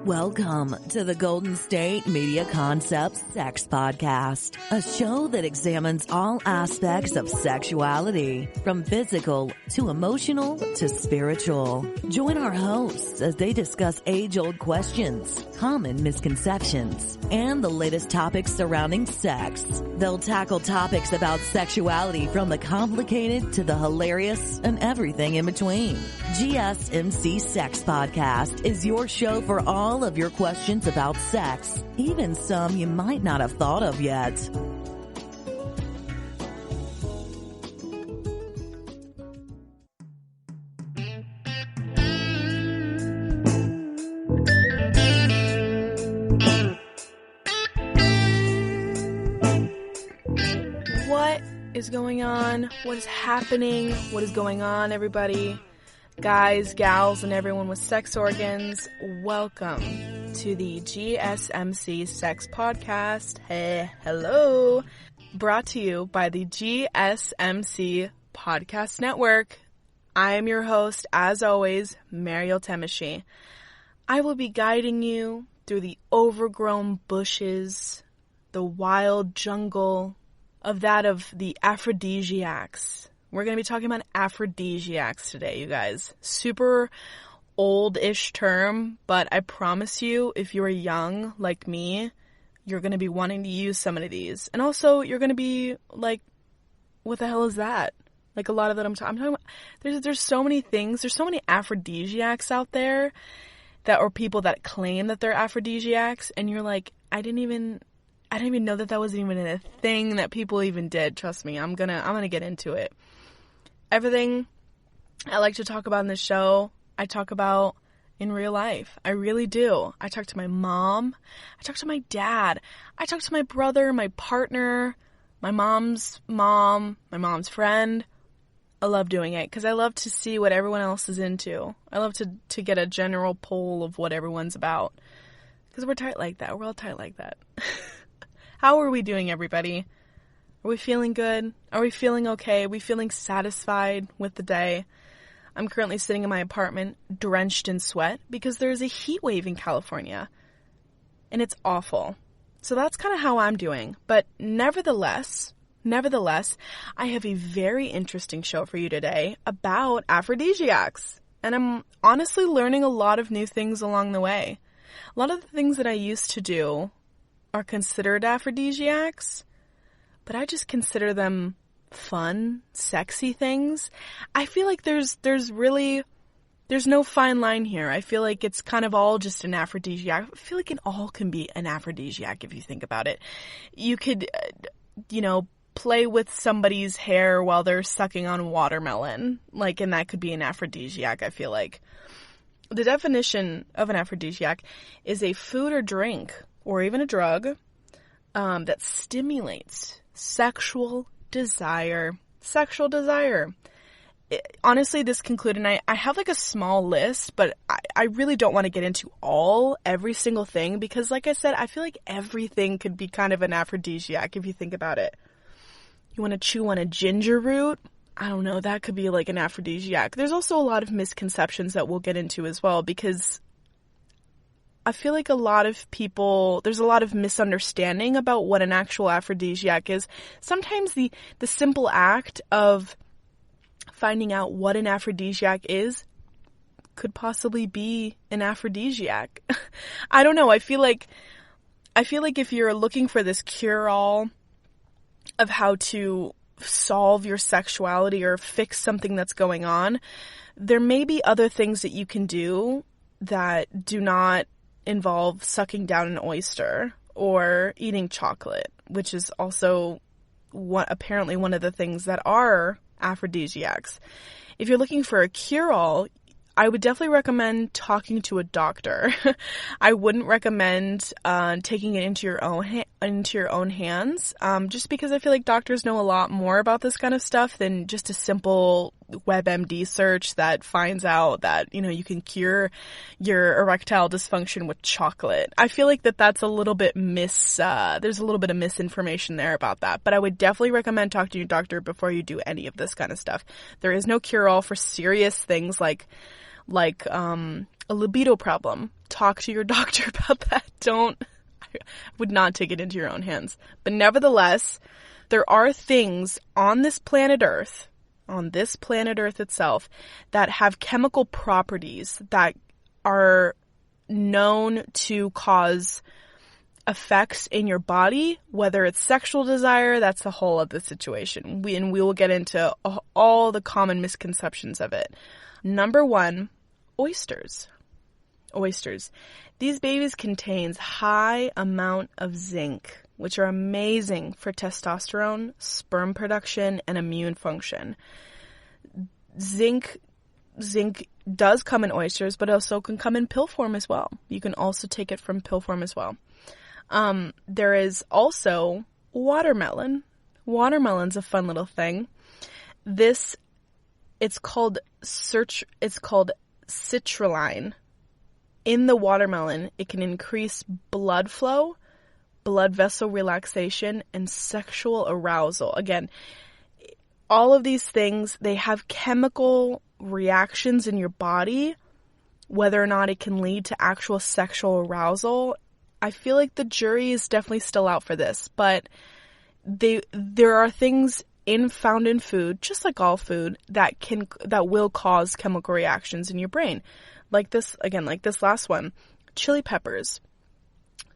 Welcome to the Golden State Media Concepts Sex Podcast, a show that examines all aspects of sexuality, from physical to emotional to spiritual. Join our hosts as they discuss age-old questions, common misconceptions, and the latest topics surrounding sex. They'll tackle topics about sexuality from the complicated to the hilarious and everything in between. GSMC Sex Podcast is your show for all of your questions about sex, even some you might not have thought of yet. What is going on? What is happening? What is going on, everybody? Guys, gals, and everyone with sex organs, welcome to the GSMC Sex Podcast. Hey, hello. Brought to you by the GSMC Podcast Network. I am your host, as always, Mariel. I will be guiding you through the overgrown bushes, the wild jungle of the Aphrodisiacs. We're going to be talking about aphrodisiacs today, you guys. Super old-ish term, but I promise you, if you're young like me, you're going to be wanting to use some of these. And also, you're going to be like, what the hell is that? Like a lot of that I'm talking about. There's so many things. There's so many aphrodisiacs out there or people that claim that they're aphrodisiacs. And you're like, I didn't even know that wasn't even a thing that people even did. Trust me, I'm gonna get into it. Everything I like to talk about in this show, I talk about in real life. I really do. I talk to my mom. I talk to my dad. I talk to my brother, my partner, my mom's mom, my mom's friend. I love doing it because I love to see what everyone else is into. I love to get a general poll of what everyone's about. Because we're tight like that. We're all tight like that. How are we doing, everybody? Are we feeling good? Are we feeling okay? Are we feeling satisfied with the day? I'm currently sitting in my apartment, drenched in sweat, because there is a heat wave in California. And it's awful. So that's kind of how I'm doing. But nevertheless, I have a very interesting show for you today about aphrodisiacs. And I'm honestly learning a lot of new things along the way. A lot of the things that I used to do are considered aphrodisiacs, but I just consider them fun, sexy things. I feel like there's no fine line here. I feel like it's kind of all just an aphrodisiac. I feel like it all can be an aphrodisiac if you think about it. You could, play with somebody's hair while they're sucking on watermelon, and that could be an aphrodisiac, I feel like. The definition of an aphrodisiac is a food or drink, or even a drug, that stimulates sexual desire. Honestly, this concluded, and I have a small list, but I really don't want to get into every single thing, because like I said, I feel like everything could be kind of an aphrodisiac if you think about it. You want to chew on a ginger root? I don't know, that could be an aphrodisiac. There's also a lot of misconceptions that we'll get into as well, because I feel like there's a lot of misunderstanding about what an actual aphrodisiac is. Sometimes the simple act of finding out what an aphrodisiac is could possibly be an aphrodisiac. I don't know. I feel like if you're looking for this cure-all of how to solve your sexuality or fix something that's going on, there may be other things that you can do that do not involve sucking down an oyster or eating chocolate, which is also apparently one of the things that are aphrodisiacs. If you're looking for a cure-all, I would definitely recommend talking to a doctor. I wouldn't recommend taking it into your own hands, just because I feel like doctors know a lot more about this kind of stuff than just a simple WebMD search that finds out that, you can cure your erectile dysfunction with chocolate. I feel like that's a little bit there's a little bit of misinformation there about that, but I would definitely recommend talking to your doctor before you do any of this kind of stuff. There is no cure-all for serious things like a libido problem. talk to your doctor about that. I would not take it into your own hands. But nevertheless, there are things on this planet Earth itself, that have chemical properties that are known to cause effects in your body, whether it's sexual desire. That's the whole other situation. We will get into all the common misconceptions of it. Number 1, oysters. Oysters. These babies contains high amount of zinc, which are amazing for testosterone, sperm production, and immune function. Zinc does come in oysters, but also can come in pill form as well. You can also take it from pill form as well. There is also watermelon. Watermelon's a fun little thing. It's called citrulline. In the watermelon, it can increase blood flow, blood vessel relaxation, and sexual arousal. Again, all of these things, they have chemical reactions in your body, whether or not it can lead to actual sexual arousal. I feel like the jury is definitely still out for this, but there are things found in food, just like all food, that will cause chemical reactions in your brain. Like this last one, chili peppers.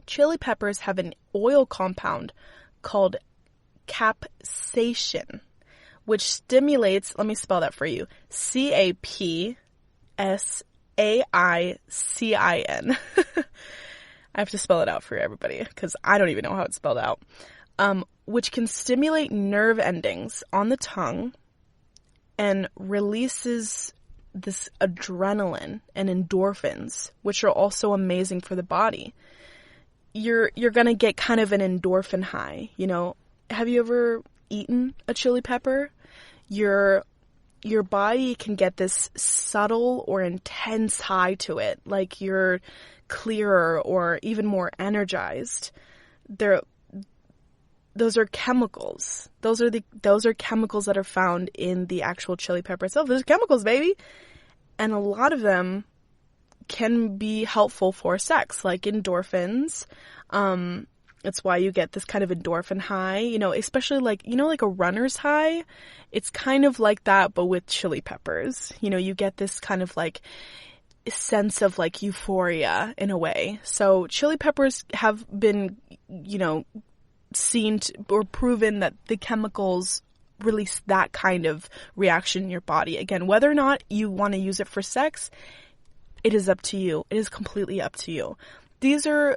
Chili peppers have an oil compound called capsaicin, which stimulates, let me spell that for you, CAPSAICIN. I have to spell it out for everybody because I don't even know how it's spelled out. Which can stimulate nerve endings on the tongue and releases this adrenaline and endorphins, which are also amazing for the body. You're going to get kind of an endorphin high, you know. Have you ever eaten a chili pepper? Your body can get this subtle or intense high to it, like you're clearer or even more energized. Those are chemicals. Those are chemicals that are found in the actual chili pepper itself. Those are chemicals, baby. And a lot of them can be helpful for sex, like endorphins. It's why you get this kind of endorphin high, you know, especially like a runner's high. It's kind of like that, but with chili peppers. You know, you get this kind of like sense of like euphoria in a way. So chili peppers have been, you know, seen or proven that the chemicals release that kind of reaction in your body. Again, whether or not you want to use it for sex, it is up to you. It is completely up to you. These are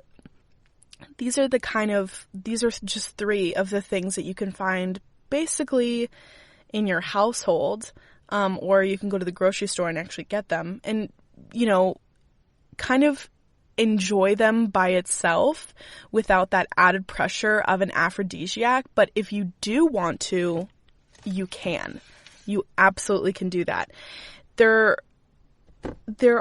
just 3 of the things that you can find basically in your household, or you can go to the grocery store and actually get them and, you know, kind of enjoy them by itself without that added pressure of an aphrodisiac. But if you do want to, you can. You absolutely can do that. There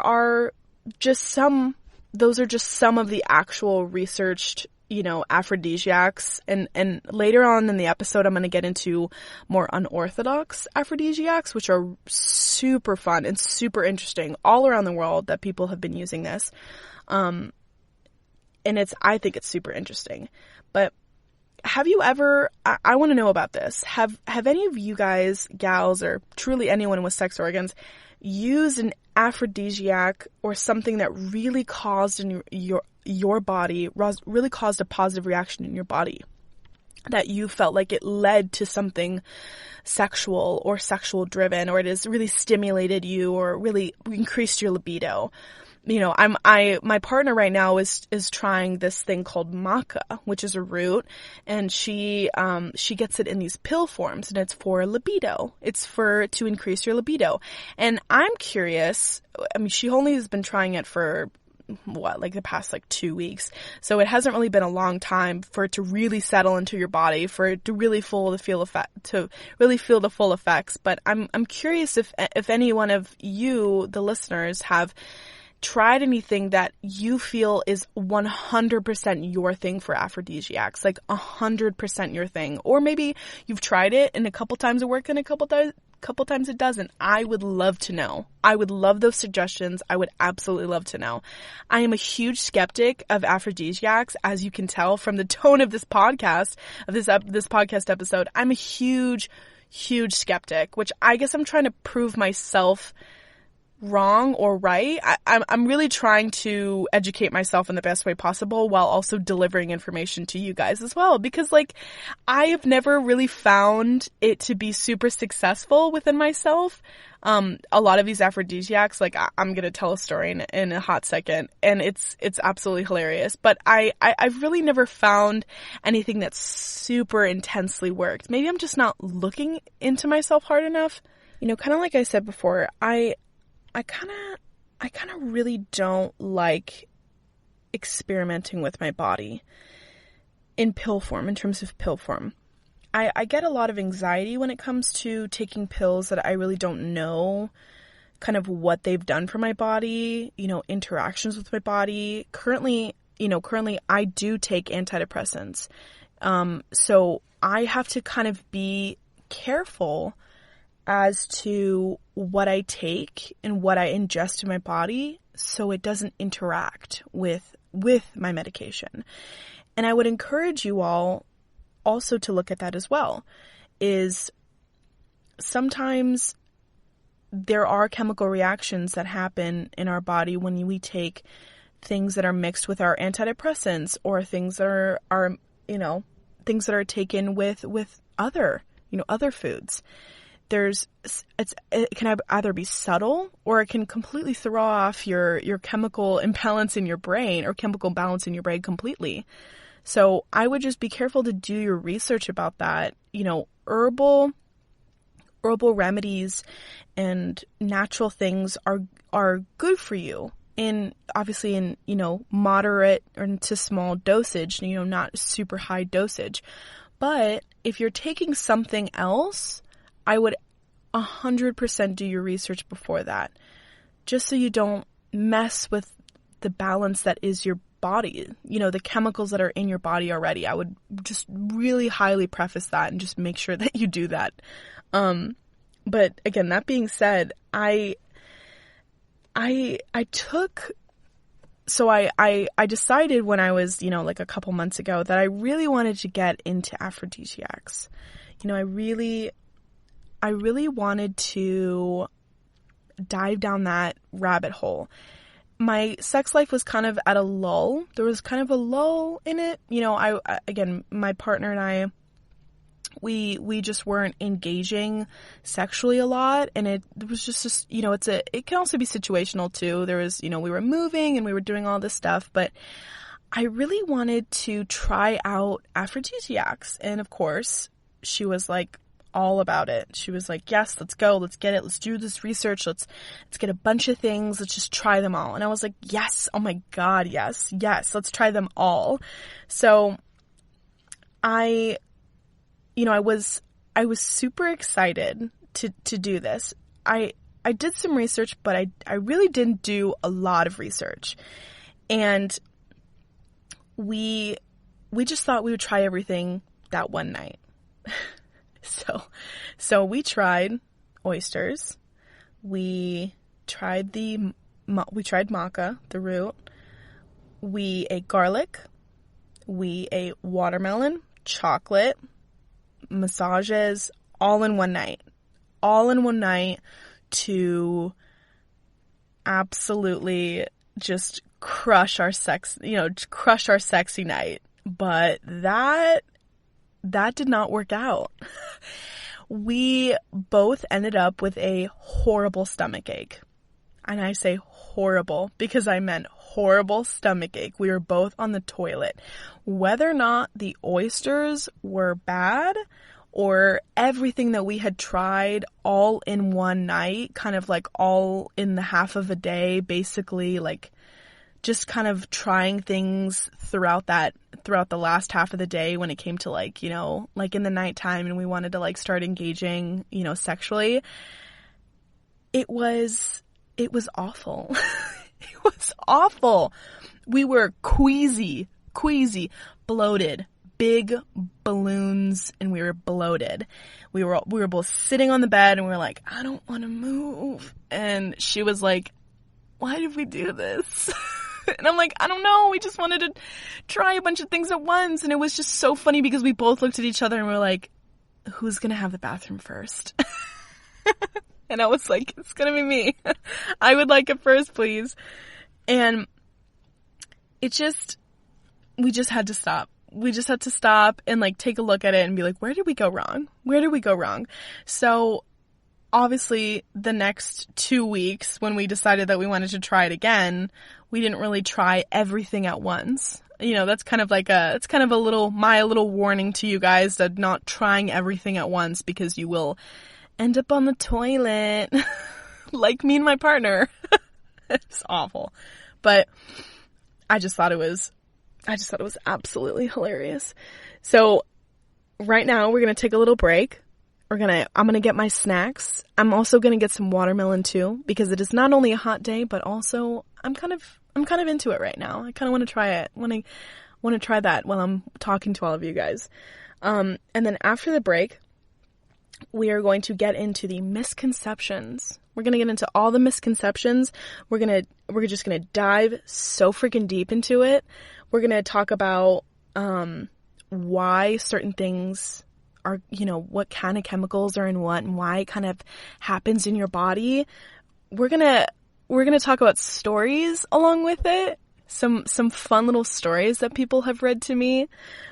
are just some, those are just some of the actual researched, you know, aphrodisiacs. And later on in the episode, I'm going to get into more unorthodox aphrodisiacs, which are super fun and super interesting all around the world that people have been using this. And I think it's super interesting. But have you ever, I want to know about this. Have any of you guys, gals, or truly anyone with sex organs used an aphrodisiac or something that really caused in your body, really caused a positive reaction in your body, that you felt like it led to something sexual or sexual driven, or it has really stimulated you or really increased your libido? You know, my partner right now is trying this thing called maca, which is a root, and she gets it in these pill forms, and it's for libido. It's to increase your libido. And I'm curious, I mean, she only has been trying it for the past 2 weeks. So it hasn't really been a long time for it to really settle into your body, for it to really feel the full effects. But I'm curious if any one of you, the listeners, have tried anything that you feel is 100% your thing for aphrodisiacs, 100% your thing. Or maybe you've tried it and a couple times it worked and a couple couple times it doesn't. I would love to know. I would love those suggestions. I would absolutely love to know. I am a huge skeptic of aphrodisiacs, as you can tell from the tone of this podcast, of this podcast episode. I'm a huge skeptic, which I guess I'm trying to prove myself wrong or right. I'm really trying to educate myself in the best way possible while also delivering information to you guys as well, because like I have never really found it to be super successful within myself. A lot of these aphrodisiacs, like I'm gonna tell a story in a hot second, and it's absolutely hilarious, but I've really never found anything that super intensely worked. Maybe I'm just not looking into myself hard enough. You know, kind of like I said before, I kind of really don't like experimenting with my body in pill form, in terms of pill form. I get a lot of anxiety when it comes to taking pills that I really don't know kind of what they've done for my body, you know, interactions with my body. Currently I do take antidepressants. So I have to kind of be careful as to what I take and what I ingest in my body so it doesn't interact with my medication. And I would encourage you all also to look at that as well. Is sometimes there are chemical reactions that happen in our body when we take things that are mixed with our antidepressants, or things that are things that are taken with other foods. It can either be subtle, or it can completely throw off your chemical imbalance in your brain, or chemical balance in your brain completely. So I would just be careful to do your research about that. You know, herbal remedies and natural things are good for you, obviously in moderate or to small dosage, not super high dosage. But if you're taking something else, I would 100% do your research before that, just so you don't mess with the balance that is your body, the chemicals that are in your body already. I would just really highly preface that and just make sure that you do that. But again, that being said, I decided when I was, like a couple months ago, that I really wanted to get into aphrodisiacs. I really wanted to dive down that rabbit hole. My sex life was kind of at a lull. There was kind of a lull in it. My partner and I, we just weren't engaging sexually a lot, and it was just it can also be situational too. There was, we were moving and we were doing all this stuff, but I really wanted to try out aphrodisiacs, and of course, she was like all about it. She was like, yes, let's go, let's get it, let's do this research, let's get a bunch of things, let's just try them all. And I was like, yes, oh my god, yes, let's try them all. So I was super excited to do this. I did some research, but I really didn't do a lot of research. And we just thought we would try everything that one night. So we tried oysters. We tried maca, the root. We ate garlic. We ate watermelon, chocolate, massages, all in one night. All in one night to absolutely just crush our sexy night. But that did not work out. We both ended up with a horrible stomach ache. And I say horrible because I meant horrible stomach ache. We were both on the toilet. Whether or not the oysters were bad, or everything that we had tried all in one night, kind of like all in the half of a day, basically, like just kind of trying things throughout the last half of the day when it came to like in the nighttime and we wanted to like start engaging, sexually. It was awful. It was awful. We were queasy, bloated, big balloons and we were bloated. We were both sitting on the bed and we were like, I don't want to move. And she was like, why did we do this? And I'm like, I don't know. We just wanted to try a bunch of things at once. And it was just so funny because we both looked at each other and we were like, who's going to have the bathroom first? And I was like, it's going to be me. I would like it first, please. And we just had to stop. We just had to stop and like take a look at it and be like, where did we go wrong? Where did we go wrong? So obviously the next 2 weeks when we decided that we wanted to try it again, we didn't really try everything at once. You know, that's kind of like my little warning to you guys that not trying everything at once because you will end up on the toilet like me and my partner. It's awful. But I just thought it was absolutely hilarious. So right now we're going to take a little break. I'm going to get my snacks. I'm also going to get some watermelon too, because it is not only a hot day, but also I'm kind of into it right now. I kind of want to try it. Want to try that while I'm talking to all of you guys. And then after the break, we are going to get into the misconceptions. We're going to get into all the misconceptions. We're just going to dive so freaking deep into it. We're going to talk about why certain things are, you know, what kind of chemicals are in what and why it kind of happens in your body. We're going to talk about stories along with it. Some fun little stories that people have read to me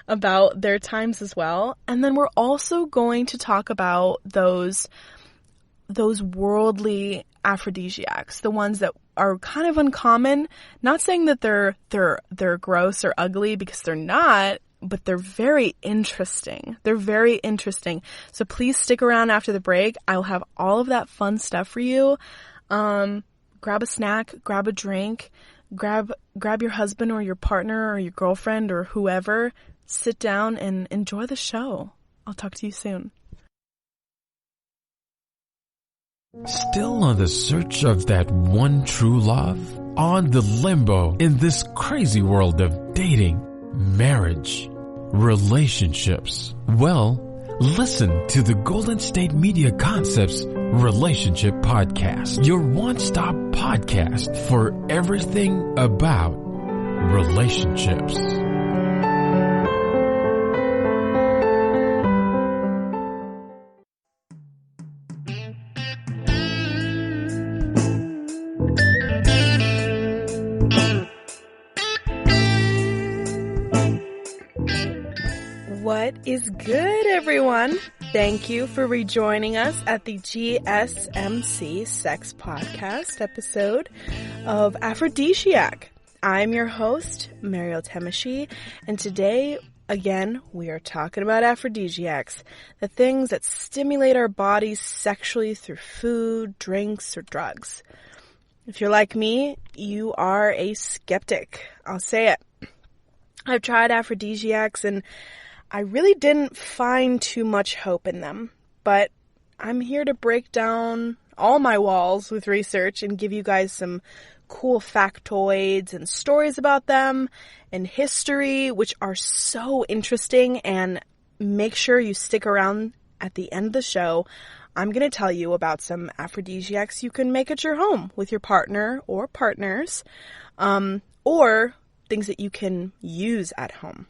about their times as well. And then we're also going to talk about those worldly aphrodisiacs, the ones that are kind of uncommon. Not saying that they're gross or ugly, because they're not, but they're very interesting. They're very interesting. So please stick around after the break. I'll have all of that fun stuff for you. Grab a snack, grab a drink, grab your husband or your partner or your girlfriend or whoever. Sit down and enjoy the show. I'll talk to you soon. Still on the search of that one true love? On the limbo in this crazy world of dating, marriage, relationships? Well, listen to the Golden State Media Concepts Relationship Podcast, your one-stop podcast for everything about relationships. What is good, everyone? Thank you for rejoining us at the GSMC Sex Podcast episode of Aphrodisiac. I'm your host, Mariel, and today, again, we are talking about aphrodisiacs, the things that stimulate our bodies sexually through food, drinks, or drugs. If you're like me, you are a skeptic. I'll say it. I've tried aphrodisiacs and I really didn't find too much hope in them, but I'm here to break down all my walls with research and give you guys some cool factoids and stories about them and history, which are so interesting. And make sure you stick around at the end of the show. I'm going to tell you about some aphrodisiacs you can make at your home with your partner or partners, or things that you can use at home.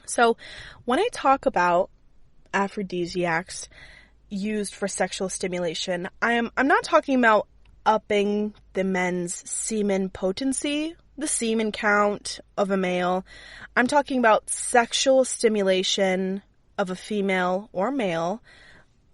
So when I talk about aphrodisiacs used for sexual stimulation, I'm not talking about upping the men's semen potency, the semen count of a male. I'm talking about sexual stimulation of a female or male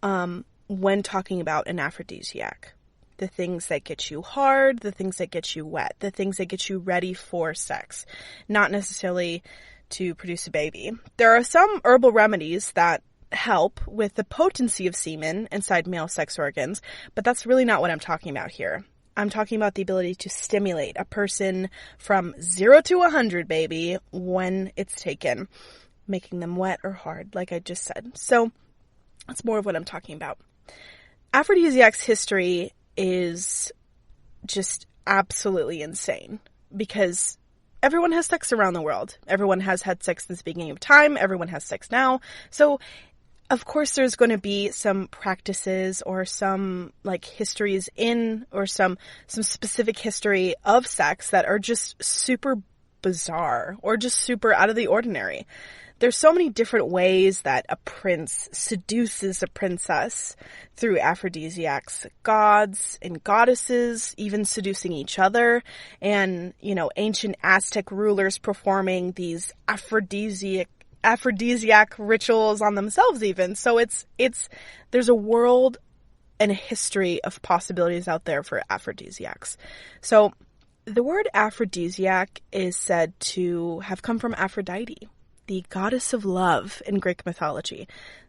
when talking about an aphrodisiac. The things that get you hard, the things that get you wet, the things that get you ready for sex, not necessarily to produce a baby. There are some herbal remedies that help with the potency of semen inside male sex organs, but that's really not what I'm talking about here. I'm talking about the ability to stimulate a person from 0 to 100, baby, when it's taken, making them wet or hard, like I just said. So that's more of what I'm talking about. Aphrodisiacs history is just absolutely insane because everyone has sex around the world. Everyone has had sex since the beginning of time. Everyone has sex now. So, of course, there's going to be some practices or some like histories or some specific history of sex that are just super bizarre or just super out of the ordinary. There's so many different ways that a prince seduces a princess through aphrodisiacs, gods and goddesses even seducing each other, and, ancient Aztec rulers performing these aphrodisiac rituals on themselves even. So there's a world and a history of possibilities out there for aphrodisiacs. So the word aphrodisiac is said to have come from Aphrodite, the goddess of love in Greek mythology.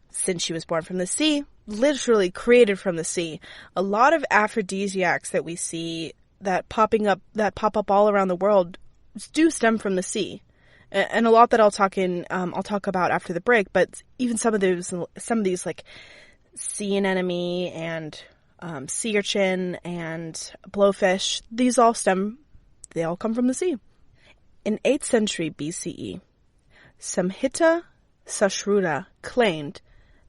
Since she was born from the sea, literally created from the sea, a lot of aphrodisiacs that we see that pop up all around the world do stem from the sea. And a lot that I'll talk about after the break, but even some of these like sea anemone and sea urchin and blowfish, they all come from the sea. In 8th century BCE, Samhita Sashruta claimed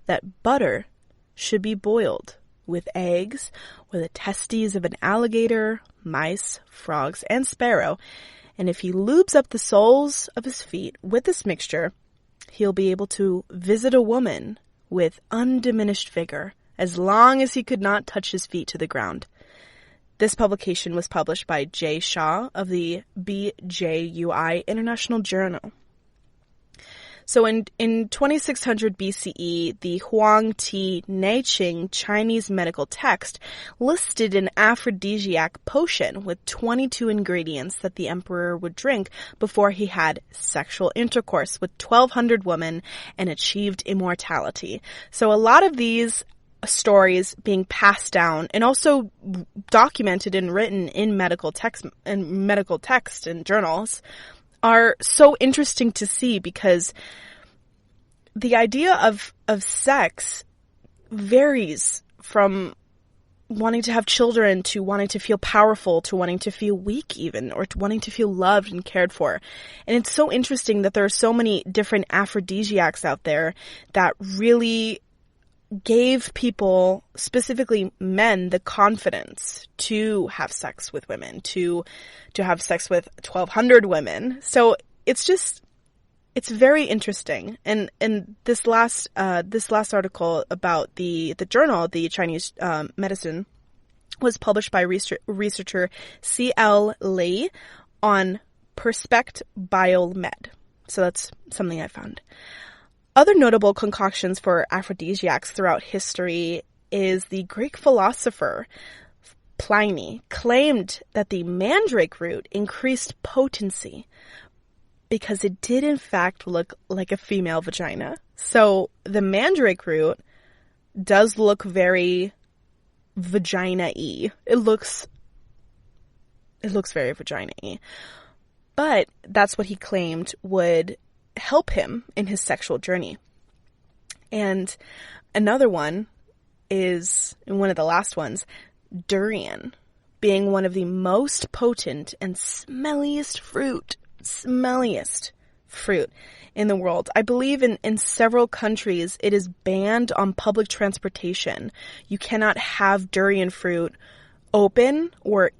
that butter should be boiled with eggs or the testes of an alligator, mice, frogs, and sparrow, and if he lubes up the soles of his feet with this mixture, he'll be able to visit a woman with undiminished vigor as long as he could not touch his feet to the ground. This publication was published by J. Shaw of the BJUI International Journal. So in 2600 BCE, the Huang Ti Neiqing Chinese medical text listed an aphrodisiac potion with 22 ingredients that the emperor would drink before he had sexual intercourse with 1,200 women and achieved immortality. So a lot of these stories being passed down and also documented and written in medical text and journals are so interesting to see, because the idea of sex varies from wanting to have children to wanting to feel powerful to wanting to feel weak even, or to wanting to feel loved and cared for. And it's so interesting that there are so many different aphrodisiacs out there that really gave people, specifically men, the confidence to have sex with women, to have sex with 1,200 women. So it's very interesting. And this last article about the journal, the Chinese medicine, was published by researcher C.L. Lee on Perspect Biomed. So that's something I found. Other notable concoctions for aphrodisiacs throughout history is the Greek philosopher Pliny claimed that the mandrake root increased potency because it did in fact look like a female vagina. So the mandrake root does look very vagina-y. It looks very vagina-y. But that's what he claimed would help him in his sexual journey. And another one is, one of the last ones, durian, being one of the most potent and smelliest fruit in the world. I believe in several countries it is banned on public transportation. You cannot have durian fruit open or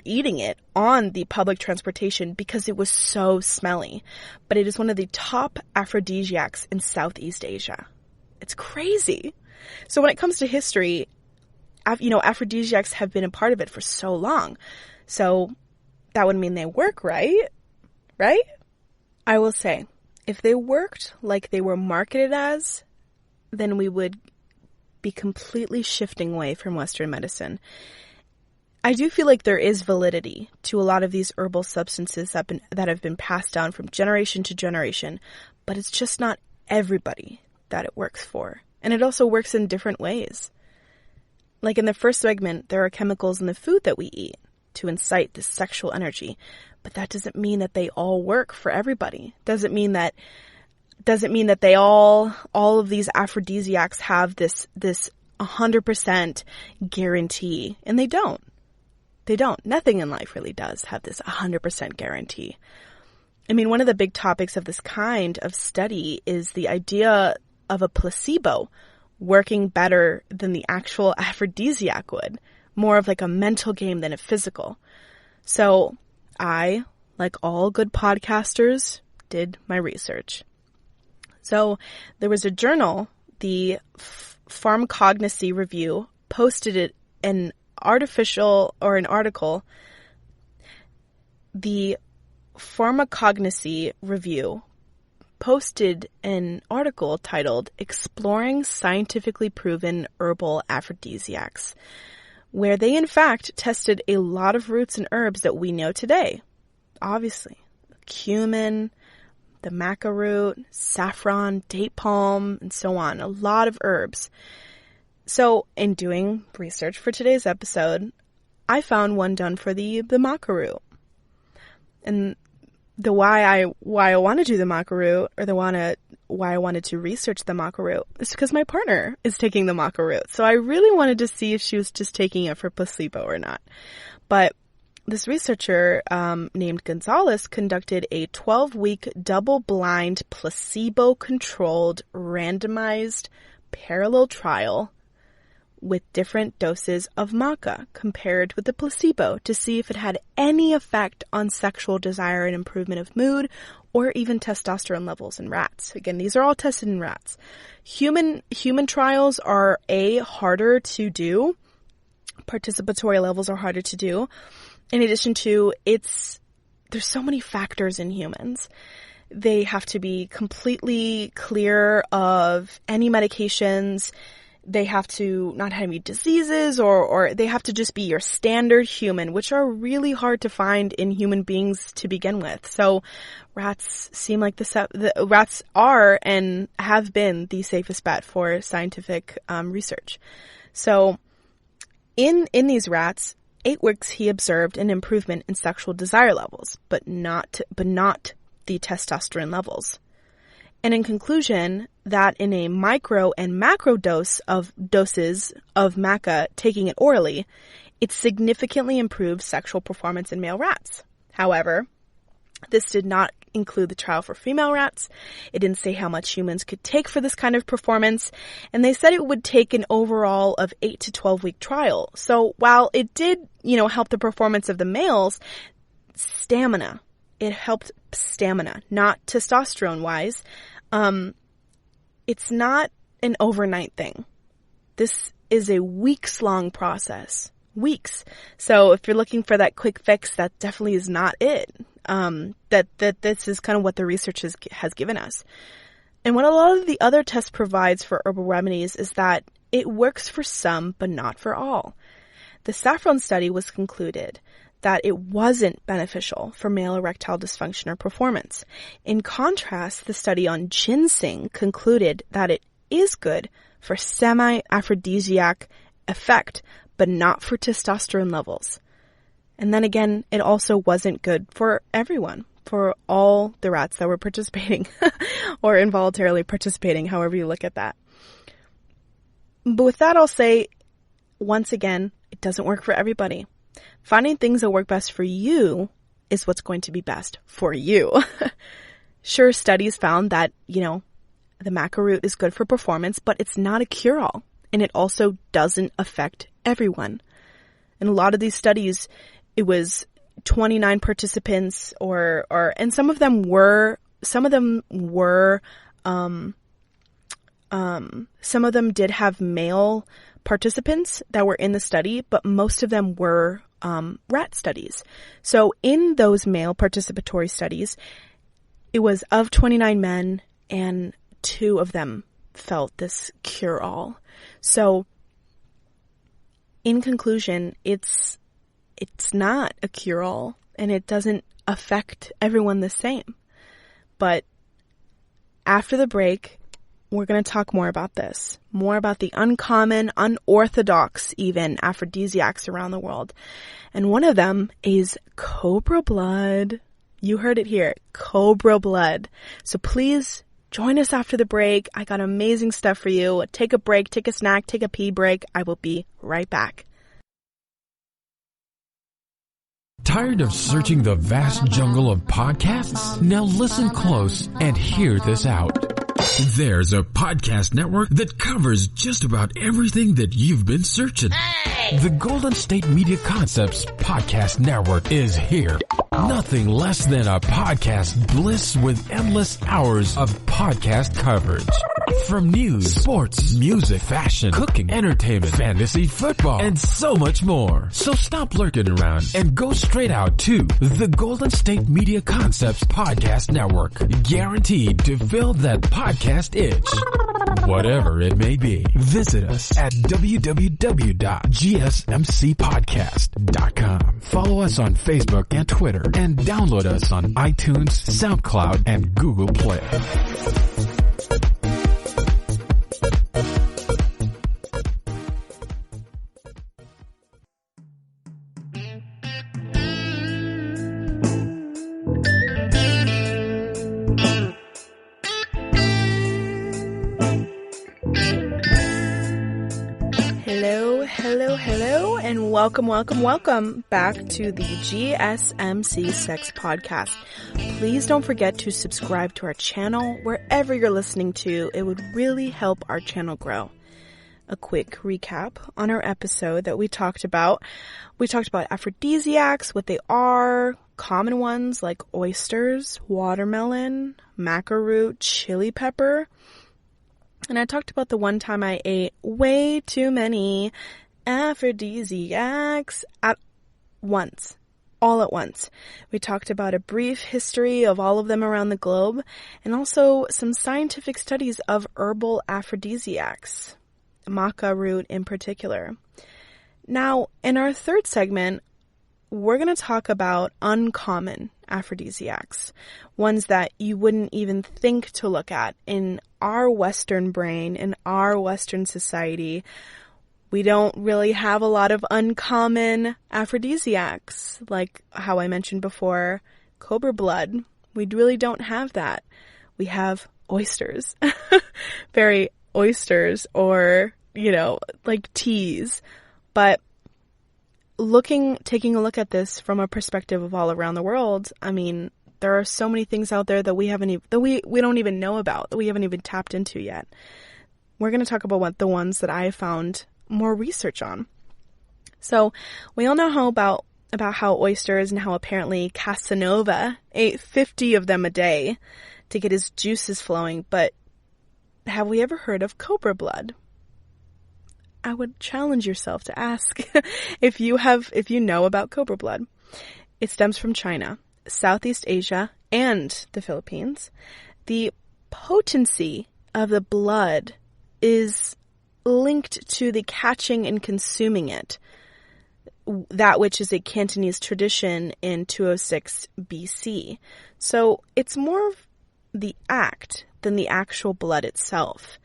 eating it on the public transportation because it was so smelly. But it is one of the top aphrodisiacs in Southeast Asia. It's crazy. So when it comes to history, aphrodisiacs have been a part of it for so long. So that would mean they work, right? Right? I will say, if they worked like they were marketed as, then we would be completely shifting away from Western medicine. I do feel like there is validity to a lot of these herbal substances that have been passed down from generation to generation, but it's just not everybody that it works for. And it also works in different ways. Like in the first segment, there are chemicals in the food that we eat to incite this sexual energy, but that doesn't mean that they all work for everybody. Doesn't mean that they all of these aphrodisiacs have this 100% guarantee, and they don't. They don't. Nothing in life really does have this 100% guarantee. I mean, one of the big topics of this kind of study is the idea of a placebo working better than the actual aphrodisiac would. More of like a mental game than a physical. So I, like all good podcasters, did my research. So there was a journal, the Pharmacognosy Review, posted it an article. The Pharmacognosy Review posted an article titled Exploring Scientifically Proven Herbal Aphrodisiacs, where they in fact tested a lot of roots and herbs that we know today. Obviously, cumin, the maca root, saffron, date palm, and so on. A lot of herbs. So, in doing research for today's episode, I found one done for the maca root. And the why I want to do the maca root, or why I wanted to research the maca root, is because my partner is taking the maca root. So I really wanted to see if she was just taking it for placebo or not. But this researcher named Gonzalez conducted a 12-week double-blind, placebo-controlled, randomized parallel trial with different doses of maca compared with the placebo to see if it had any effect on sexual desire and improvement of mood or even testosterone levels in rats. Again, these are all tested in rats. Human trials are harder to do. Participatory levels are harder to do. In addition to, there's so many factors in humans. They have to be completely clear of any medications. They have to not have any diseases, or they have to just be your standard human, which are really hard to find in human beings to begin with. So rats seem like the rats are and have been the safest bet for scientific research. So in these rats, 8 weeks he observed an improvement in sexual desire levels, but not the testosterone levels. And in conclusion, that in a micro and macro doses of maca, taking it orally, it significantly improved sexual performance in male rats. However, this did not include the trial for female rats. It didn't say how much humans could take for this kind of performance, and they said it would take an overall of 8 to 12-week trial. So while it did, help the performance of the males, it helped stamina, not testosterone-wise. It's not an overnight thing. This is a weeks-long process. Weeks. So if you're looking for that quick fix, that definitely is not it. That this is kind of what the research has given us. And what a lot of the other tests provides for herbal remedies is that it works for some, but not for all. The saffron study was concluded that it wasn't beneficial for male erectile dysfunction or performance. In contrast, the study on ginseng concluded that it is good for semi-aphrodisiac effect, but not for testosterone levels. And then again, it also wasn't good for everyone, for all the rats that were participating or involuntarily participating, however you look at that. But with that, I'll say, once again, it doesn't work for everybody. Finding things that work best for you is what's going to be best for you. Sure, studies found that, the maca root is good for performance, but it's not a cure-all. And it also doesn't affect everyone. In a lot of these studies, it was 29 participants and some of them did have male participants that were in the study, but most of them were rat studies. So in those male participatory studies, it was of 29 men, and 2 of them felt this cure-all. So in conclusion, it's not a cure-all, and it doesn't affect everyone the same. But after the break, we're going to talk more about this, more about the uncommon, unorthodox even aphrodisiacs around the world. And one of them is cobra blood. You heard it here, cobra blood. So please join us after the break. I got amazing stuff for you. Take a break, take a snack, take a pee break. I will be right back. Tired of searching the vast jungle of podcasts? Now listen close and hear this out. There's a podcast network that covers just about everything that you've been searching. Hey! The Golden State Media Concepts Podcast Network is here. Nothing less than a podcast bliss with endless hours of podcast coverage. From news, sports, music, fashion, cooking, entertainment, fantasy, football, and so much more. So stop lurking around and go straight out to the Golden State Media Concepts Podcast Network. Guaranteed to fill that podcast itch. Whatever it may be. Visit us at www.gsmcpodcast.com. Follow us on Facebook and Twitter, and download us on iTunes, SoundCloud, and Google Play. Hello, and welcome back to the GSMC Sex Podcast. Please don't forget to subscribe to our channel wherever you're listening to. It would really help our channel grow. A quick recap on our episode that we talked about. We talked about aphrodisiacs, what they are, common ones like oysters, watermelon, maca root, chili pepper. And I talked about the one time I ate way too many aphrodisiacs all at once. We talked about a brief history of all of them around the globe, and also some scientific studies of herbal aphrodisiacs, maca root in particular. Now, in our third segment, we're going to talk about uncommon aphrodisiacs, ones that you wouldn't even think to look at in our Western brain, in our Western society. We don't really have a lot of uncommon aphrodisiacs, like how I mentioned before, cobra blood. We really don't have that. We have oysters, very oysters, or, like teas. But taking a look at this from a perspective of all around the world, I mean, there are so many things out there that we don't even know about, that we haven't even tapped into yet. We're going to talk about the ones that I found more research on. So we all know about how oysters, and how apparently Casanova ate 50 of them a day to get his juices flowing. But have we ever heard of cobra blood? I would challenge yourself to ask if you know about cobra blood. It stems from China, Southeast Asia, and the Philippines. The potency of the blood is linked to the catching and consuming it, that which is a Cantonese tradition in 206 BC. So it's more of the act than the actual blood itself.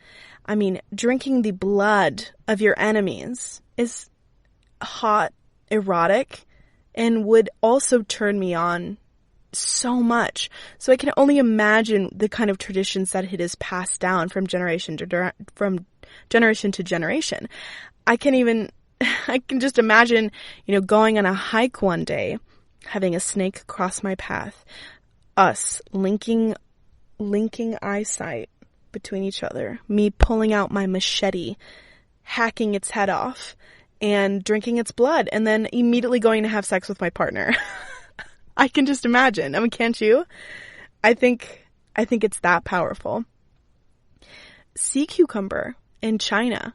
I mean, drinking the blood of your enemies is hot, erotic, and would also turn me on so much. So I can only imagine the kind of traditions that it is passed down from generation to generation. I can just imagine, going on a hike one day, having a snake cross my path, us linking eyesight between each other, me pulling out my machete, hacking its head off, and drinking its blood, and then immediately going to have sex with my partner. I can just imagine. I mean, can't you? I think it's that powerful. Sea cucumber in China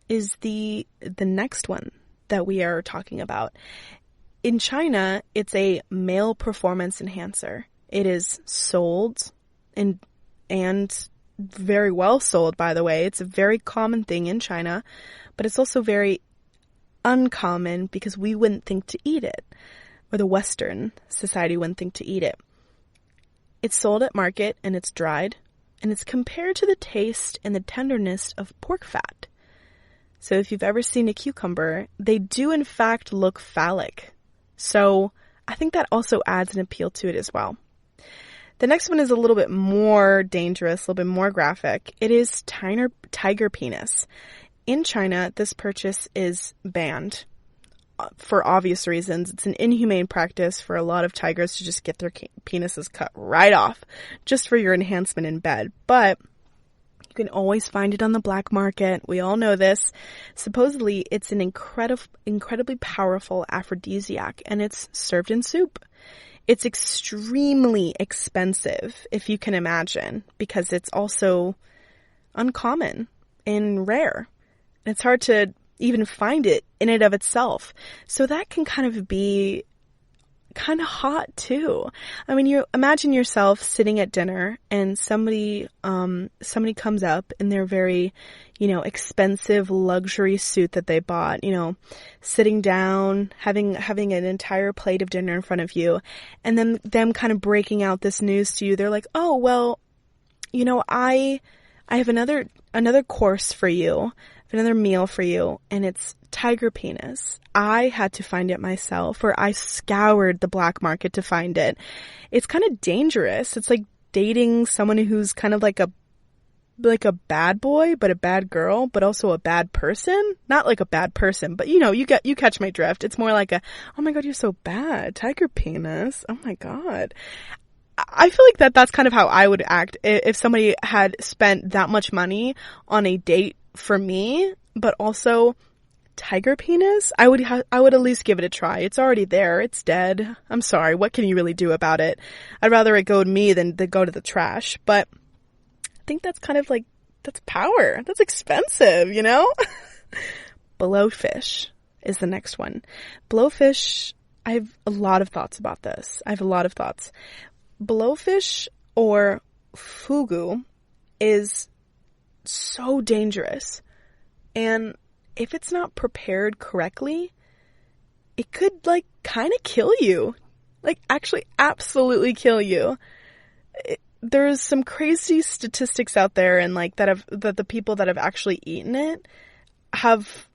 is the next one that we are talking about. In China, it's a male performance enhancer. It is sold and very well sold, by the way. It's a very common thing in China, but it's also very uncommon because we wouldn't think to eat it, or the Western society wouldn't think to eat it. It's sold at market, and it's dried, and it's compared to the taste and the tenderness of pork fat. So if you've ever seen a cucumber, they do in fact look phallic. So I think that also adds an appeal to it as well. The next one is a little bit more dangerous, a little bit more graphic. It is tiger penis. In China, this purchase is banned for obvious reasons. It's an inhumane practice for a lot of tigers to just get their penises cut right off just for your enhancement in bed. But you can always find it on the black market. We all know this. Supposedly, it's an incredibly powerful aphrodisiac, and it's served in soup. It's extremely expensive, if you can imagine, because it's also uncommon and rare. It's hard to even find it in and of itself. So that can kind of be kind of hot too. I mean, you imagine yourself sitting at dinner and somebody comes up in their very, expensive luxury suit that they bought, sitting down, having an entire plate of dinner in front of you, and then them kind of breaking out this news to you. They're like, oh, well, I have another course for you, another meal for you, and it's tiger penis. I had to find it myself, or I scoured the black market to find it. It's kind of dangerous. It's like dating someone who's kind of like a bad boy, but a bad girl, but also a bad person. Not like a bad person, but you catch my drift. It's more like oh my God, you're so bad. Tiger penis. Oh my God. I feel like that's kind of how I would act if somebody had spent that much money on a date for me, but also tiger penis. I would at least give it a try. It's already there. It's dead. I'm sorry. What can you really do about it? I'd rather it go to me than go to the trash. But I think that's kind of like, that's power. That's expensive, Blowfish is the next one. Blowfish, I have a lot of thoughts about this. Blowfish or fugu is so dangerous. And if it's not prepared correctly, it could kind of kill you. Actually absolutely kill you. There's some crazy statistics out there and that the people that have actually eaten it have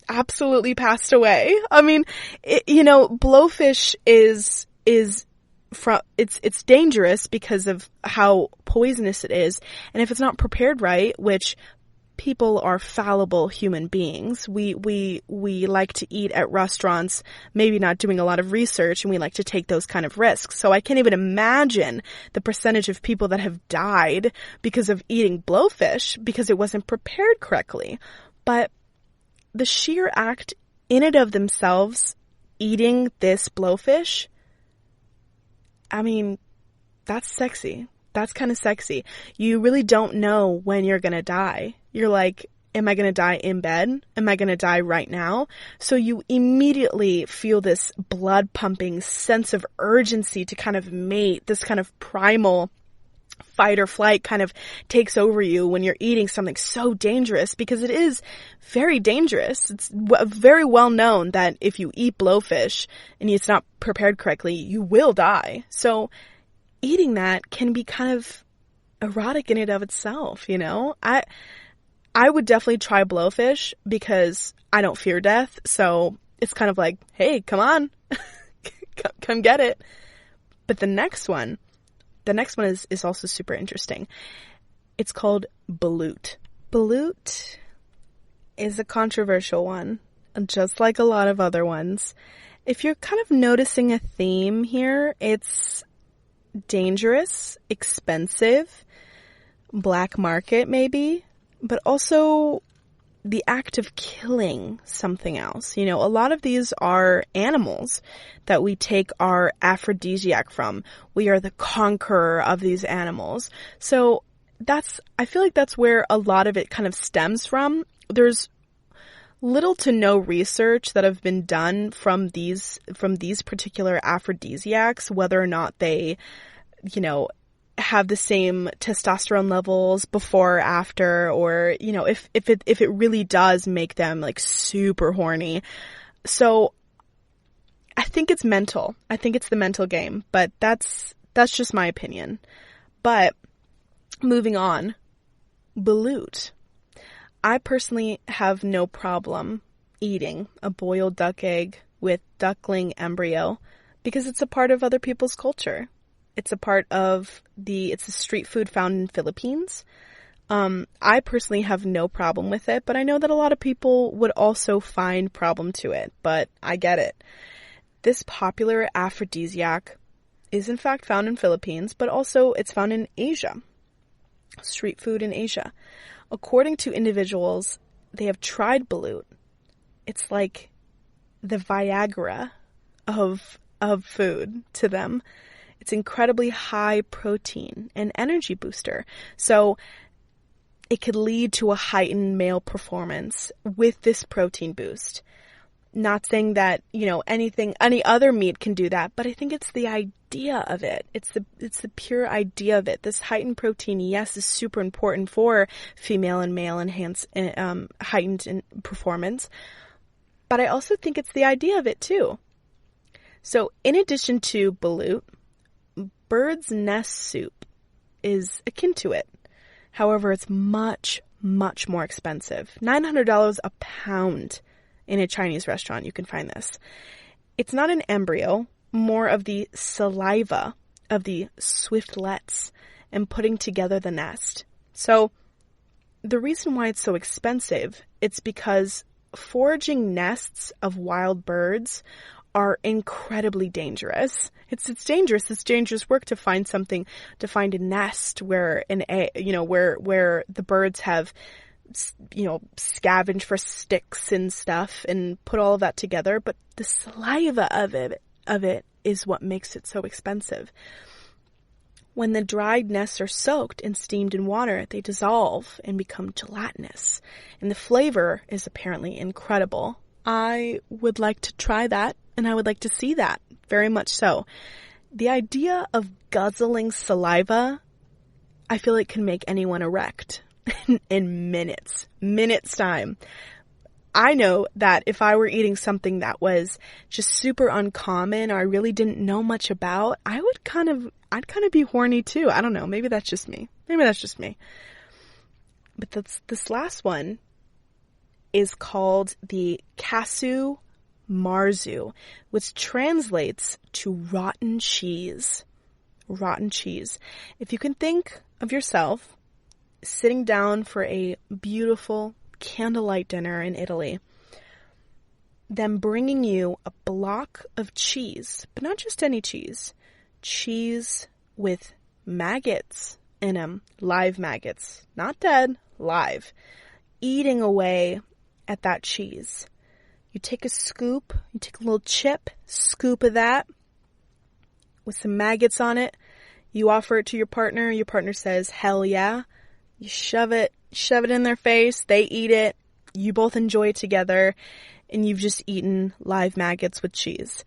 absolutely passed away. I mean, blowfish is it's dangerous because of how poisonous it is. And if it's not prepared right, which people are fallible human beings. We like to eat at restaurants, maybe not doing a lot of research, and we like to take those kind of risks. So I can't even imagine the percentage of people that have died because of eating blowfish because it wasn't prepared correctly. But the sheer act in and of themselves, eating this blowfish, I mean, that's sexy. That's kind of sexy. You really don't know when you're going to die. You're like, am I going to die in bed? Am I going to die right now? So you immediately feel this blood pumping sense of urgency to kind of mate. This kind of primal fight or flight kind of takes over you when you're eating something so dangerous, because it is very dangerous. It's very well known that if you eat blowfish and it's not prepared correctly, you will die. So eating that can be kind of erotic in and of itself, I would definitely try blowfish because I don't fear death. So it's kind of like, hey, come on, come get it. But the next one is also super interesting. It's called balut. Balut is a controversial one, just like a lot of other ones. If you're kind of noticing a theme here, it's dangerous, expensive, black market maybe, but also the act of killing something else. A lot of these are animals that we take our aphrodisiac from. We are the conqueror of these animals. So I feel like that's where a lot of it kind of stems from. There's little to no research that have been done from these particular aphrodisiacs, whether or not they, have the same testosterone levels before or after, or, if it really does make them super horny. So I think it's mental. I think it's the mental game, but that's just my opinion. But moving on, balut. I personally have no problem eating a boiled duck egg with duckling embryo because it's a part of other people's culture. It's a part of it's a street food found in Philippines. I personally have no problem with it, but I know that a lot of people would also find problem to it, but I get it. This popular aphrodisiac is in fact found in Philippines, but also it's found in Asia. Street food in Asia. According to individuals, they have tried balut. It's like the Viagra of food to them. It's incredibly high protein and energy booster. So it could lead to a heightened male performance with this protein boost. Not saying that, any other meat can do that, but I think it's the idea of it. It's the pure idea of it. This heightened protein, yes, is super important for female and male heightened performance. But I also think it's the idea of it too. So in addition to balut, bird's nest soup is akin to it. However, it's much, much more expensive. $900 a pound in a Chinese restaurant. You can find this. It's not an embryo, more of the saliva of the swiftlets and putting together the nest. So the reason why it's so expensive, it's because foraging nests of wild birds are incredibly dangerous. It's dangerous. It's dangerous work to find a nest where where the birds have, scavenged for sticks and stuff and put all of that together. But the saliva of it is what makes it so expensive. When the dried nests are soaked and steamed in water, they dissolve and become gelatinous. And the flavor is apparently incredible. I would like to try that, and I would like to see that, very much so. The idea of guzzling saliva, I feel like can make anyone erect in minutes time. I know that if I were eating something that was just super uncommon or I really didn't know much about, I'd kind of be horny too. I don't know. Maybe that's just me. But this last one is called the Casu Marzu, which translates to rotten cheese. Rotten cheese. If you can think of yourself sitting down for a beautiful candlelight dinner in Italy, them bringing you a block of cheese, but not just any cheese with maggots in them, live maggots, not dead, live, eating away at that cheese. You take a scoop, you take a little scoop of that with some maggots on it, you offer it to your partner says, hell yeah, you shove it in their face, they eat it, you both enjoy it together, and you've just eaten live maggots with cheese.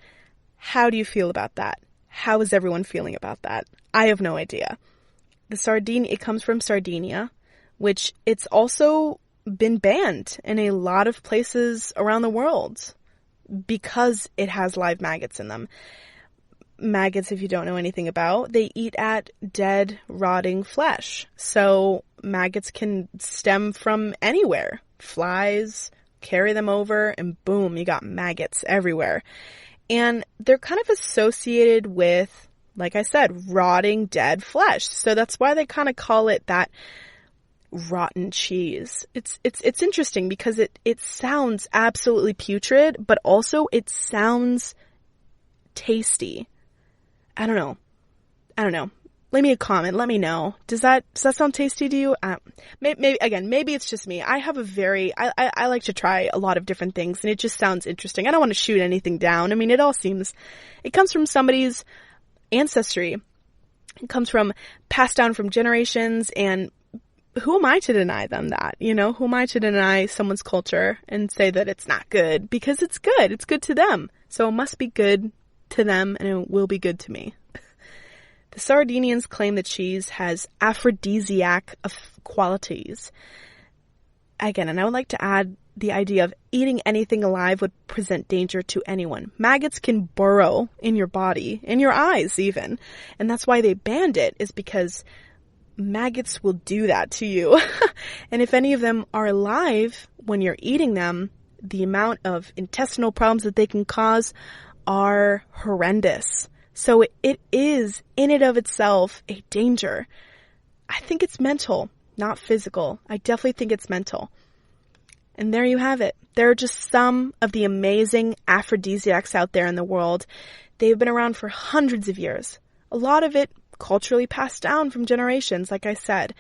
How do you feel about that? How is everyone feeling about that? I have no idea. It comes from Sardinia, which it's also been banned in a lot of places around the world because it has live maggots in them. Maggots, if you don't know anything about, they eat at dead, rotting flesh. So maggots can stem from anywhere. Flies, carry them over, and boom, you got maggots everywhere. And they're kind of associated with, like I said, rotting, dead flesh. So that's why they kind of call it that rotten cheese. It's interesting because it sounds absolutely putrid, but also it sounds tasty. I don't know. Leave me a comment. Let me know. Does that sound tasty to you? Maybe it's just me. I like to try a lot of different things, and it just sounds interesting. I don't want to shoot anything down. I mean, it comes from somebody's ancestry. It comes from passed down from generations, and who am I to deny them that? Who am I to deny someone's culture and say that it's not good? Because it's good. It's good to them. So it must be good to them, and it will be good to me. The Sardinians claim that cheese has aphrodisiac qualities. Again, and I would like to add the idea of eating anything alive would present danger to anyone. Maggots can burrow in your body, in your eyes even. And that's why they banned it, is because maggots will do that to you. And if any of them are alive when you're eating them, the amount of intestinal problems that they can cause are horrendous. So it is, in and of itself, a danger. I think it's mental. not physical. I definitely think it's mental. And there you have it. There are just some of the amazing aphrodisiacs out there in the world. They've been around for hundreds of years. A lot of it culturally passed down from generations, like I said.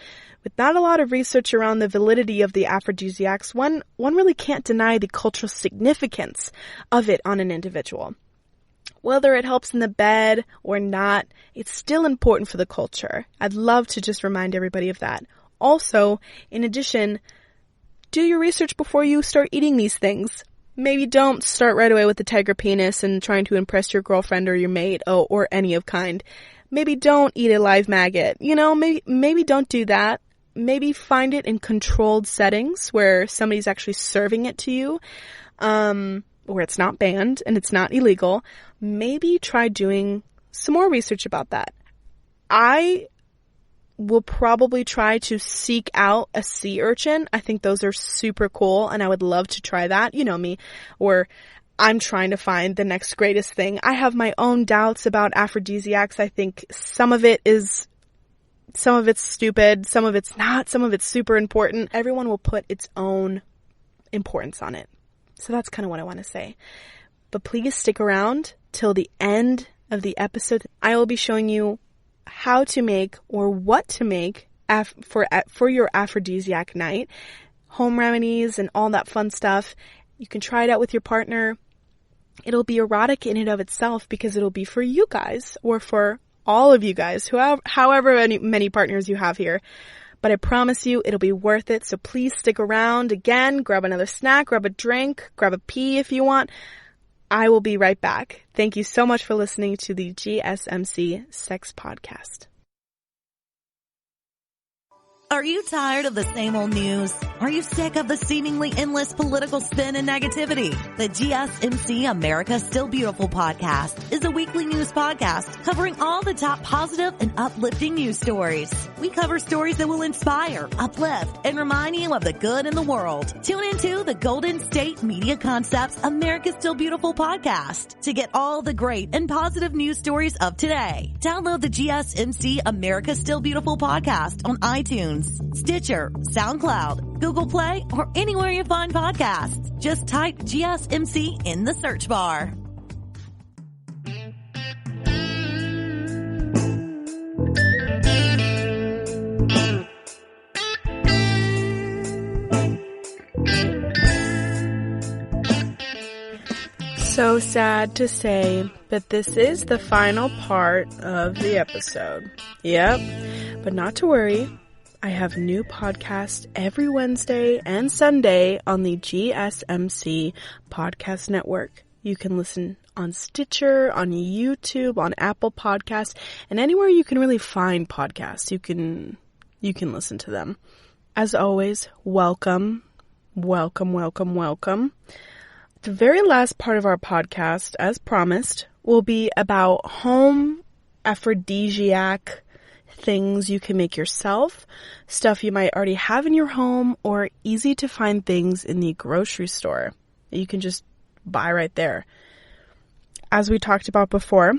With not a lot of research around the validity of the aphrodisiacs, one really can't deny the cultural significance of it on an individual. Whether it helps in the bed or not, it's still important for the culture. I'd love to just remind everybody of that. Also, in addition, do your research before you start eating these things. Maybe don't start right away with the tiger penis and trying to impress your girlfriend or your mate or any of kind. Maybe don't eat a live maggot. Maybe don't do that. Maybe find it in controlled settings where somebody's actually serving it to you, where it's not banned and it's not illegal. Maybe try doing some more research about that. I will probably try to seek out a sea urchin. I think those are super cool and I would love to try that. You know me, or I'm trying to find the next greatest thing. I have my own doubts about aphrodisiacs. I think some of it's stupid, some of it's not, some of it's super important. Everyone will put its own importance on it. So that's kind of what I want to say. But please stick around till the end of the episode. I will be showing you how to make or what to make for your aphrodisiac night, home remedies and all that fun stuff. You can try it out with your partner. It'll be erotic in and of itself because it'll be for you guys or for all of you guys, however many partners you have here. But I promise you it'll be worth it. So please stick around. Again, grab another snack, grab a drink, grab a pee if you want. I will be right back. Thank you so much for listening to the GSMC Sex Podcast. Are you tired of the same old news? Are you sick of the seemingly endless political spin and negativity? The GSMC America Still Beautiful podcast is a weekly news podcast covering all the top positive and uplifting news stories. We cover stories that will inspire, uplift, and remind you of the good in the world. Tune into the Golden State Media Concepts America Still Beautiful podcast to get all the great and positive news stories of today. Download the GSMC America Still Beautiful podcast on iTunes, Stitcher, SoundCloud, Google Play, or anywhere you find podcasts. Just type GSMC in the search bar. So sad to say, but this is the final part of the episode. Yep, but not to worry. I have new podcasts every Wednesday and Sunday on the GSMC Podcast Network. You can listen on Stitcher, on YouTube, on Apple Podcasts, and anywhere you can really find podcasts. You can listen to them. As always, welcome. The very last part of our podcast, as promised, will be about home aphrodisiac things you can make yourself, stuff you might already have in your home, or easy to find things in the grocery store that you can just buy right there. As we talked about before,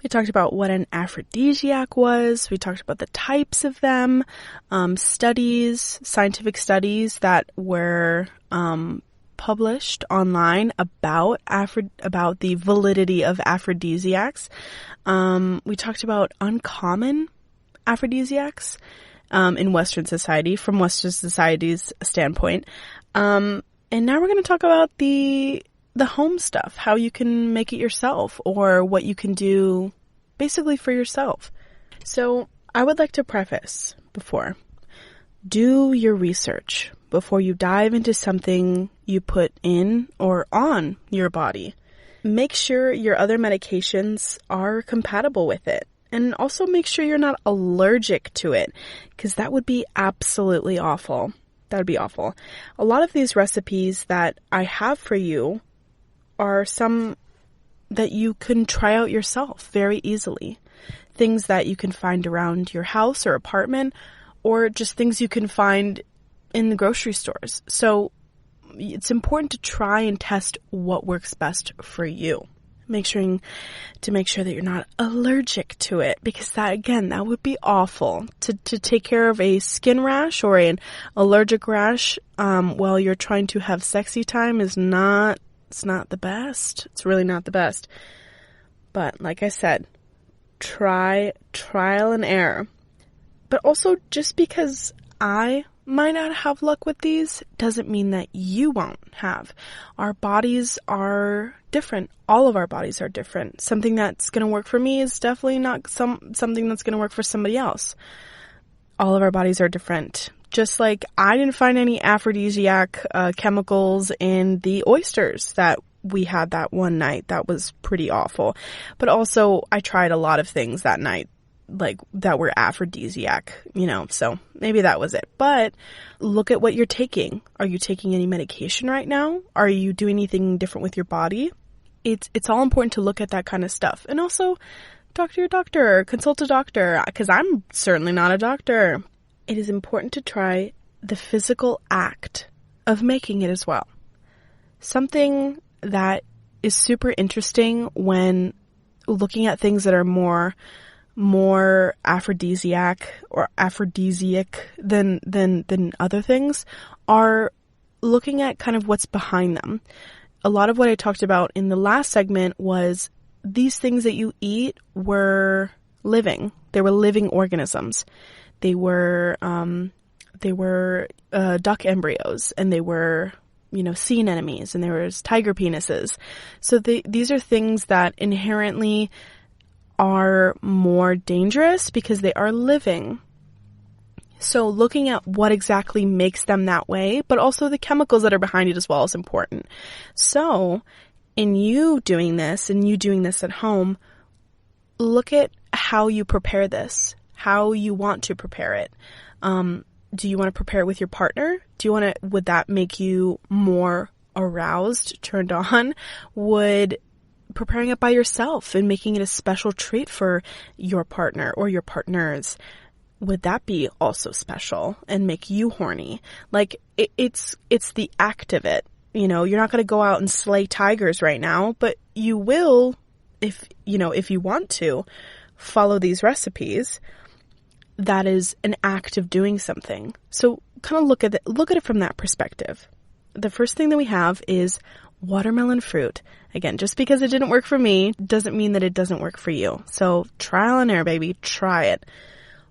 we talked about what an aphrodisiac was. We talked about the types of them, scientific studies that were published online about the validity of aphrodisiacs. We talked about uncommon aphrodisiacs in Western society, from Western society's standpoint. And now we're going to talk about the home stuff, how you can make it yourself or what you can do basically for yourself. So I would like to preface before, do your research before you dive into something you put in or on your body. Make sure your other medications are compatible with it. And also make sure you're not allergic to it, because that would be absolutely awful. That would be awful. A lot of these recipes that I have for you are some that you can try out yourself very easily. Things that you can find around your house or apartment, or just things you can find in the grocery stores. So it's important to try and test what works best for you. make sure that you're not allergic to it, because that would be awful to take care of a skin rash or an allergic rash while you're trying to have sexy time it's not the best. It's really not the best. But like I said, trial and error. But also, just because I might not have luck with these doesn't mean that you won't have. Our bodies are different. All of our bodies are different. Something that's going to work for me is definitely not something that's going to work for somebody else. All of our bodies are different. Just like I didn't find any aphrodisiac chemicals in the oysters that we had that one night. That was pretty awful. But also, I tried a lot of things that night, like, that were aphrodisiac, so maybe that was it. But look at what you're taking. Are you taking any medication right now? Are you doing anything different with your body? It's all important to look at that kind of stuff. And also, talk to your doctor, consult a doctor, because I'm certainly not a doctor. It is important to try the physical act of making it as well. Something that is super interesting when looking at things that are more aphrodisiac or aphrodisiac than other things are looking at kind of what's behind them. A lot of what I talked about in the last segment was these things that you eat were living. They were living organisms. They were duck embryos, and they were, sea anemones, and there was tiger penises. So these are things that inherently are more dangerous because they are living. So looking at what exactly makes them that way, but also the chemicals that are behind it as well, is important. So in you doing this at home, look at how you prepare this, how you want to prepare it. Do you want to prepare it with your partner? Would that make you more aroused, turned on? Would preparing it by yourself and making it a special treat for your partner or your partners, would that be also special and make you horny? Like, it's the act of it. You're not going to go out and slay tigers right now, but you will if you want to follow these recipes. That is an act of doing something. So kind of look at it from that perspective. The first thing that we have is watermelon fruit. Again, just because it didn't work for me doesn't mean that it doesn't work for you. So trial and error, baby. Try it.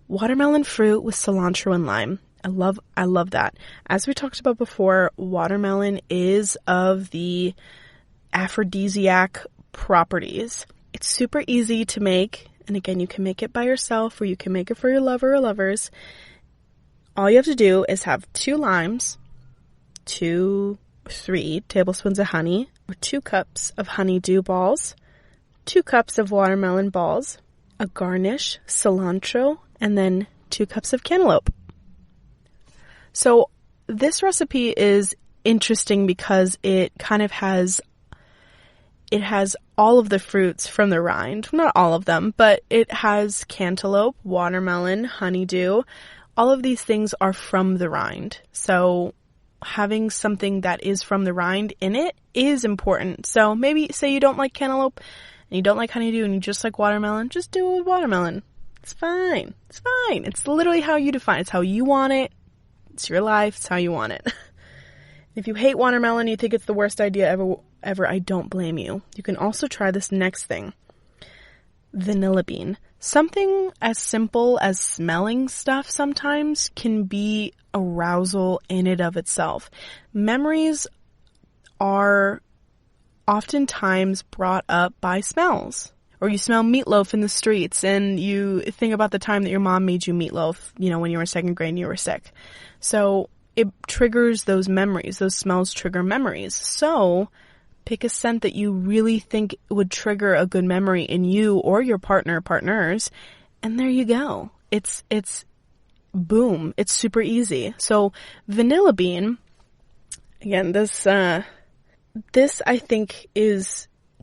Watermelon fruit with cilantro and lime. I love that. As we talked about before, watermelon is of the aphrodisiac properties. It's super easy to make. And again, you can make it by yourself or you can make it for your lover or lovers. All you have to do is have 2 limes, 3 tablespoons of honey, or 2 cups of honeydew balls, 2 cups of watermelon balls, a garnish, cilantro, and then 2 cups of cantaloupe. So this recipe is interesting because it kind of has all of the fruits from the rind. Not all of them, but it has cantaloupe, watermelon, honeydew. All of these things are from the rind. So having something that is from the rind in it is important. So maybe say you don't like cantaloupe and you don't like honeydew and you just like watermelon, just do it with watermelon. It's fine. It's fine. It's literally how you define it. It's how you want it. It's your life. It's how you want it. If you hate watermelon, you think it's the worst idea ever, I don't blame you. You can also try this next thing. Vanilla bean. Something as simple as smelling stuff sometimes can be arousal in and of itself. Memories are oftentimes brought up by smells. Or you smell meatloaf in the streets and you think about the time that your mom made you meatloaf, when you were in 2nd grade and you were sick. So it triggers those memories. Those smells trigger memories. So pick a scent that you really think would trigger a good memory in you or your partners, and there you go. It's boom. It's super easy. So vanilla bean, again, this I think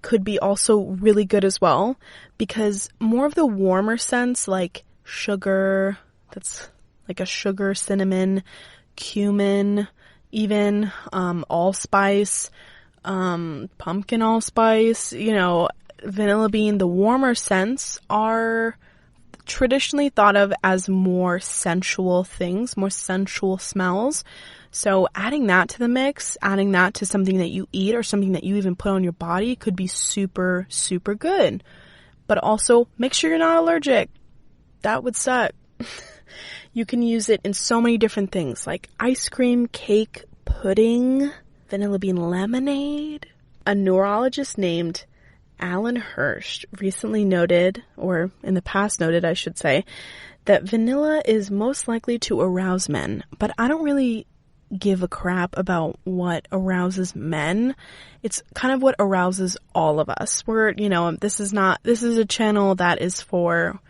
could be also really good as well, because more of the warmer scents like sugar, that's like a sugar, cinnamon, cumin, even allspice, pumpkin allspice, vanilla bean, the warmer scents are traditionally thought of as more sensual things, more sensual smells. So adding that to the mix, adding that to something that you eat or something that you even put on your body could be super, super good. But also make sure you're not allergic. That would suck. You can use it in so many different things like ice cream, cake, pudding, vanilla bean lemonade. A neurologist named Alan Hirsch recently noted, or in the past noted, I should say, that vanilla is most likely to arouse men. But I don't really give a crap about what arouses men. It's kind of what arouses all of us. This is a channel that is for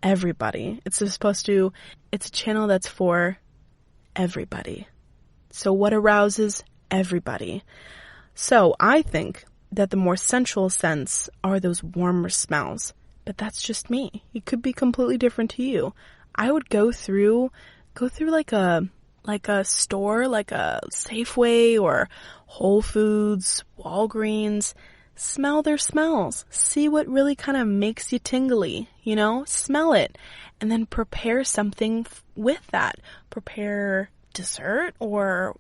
everybody. It's a channel that's for everybody. So what arouses everybody? So I think that the more sensual scents are those warmer smells, but that's just me. It could be completely different to you. I would go through like a store, like a Safeway or Whole Foods, Walgreens, smell their smells, see what really kind of makes you tingly, smell it, and then prepare something with that. Prepare dessert or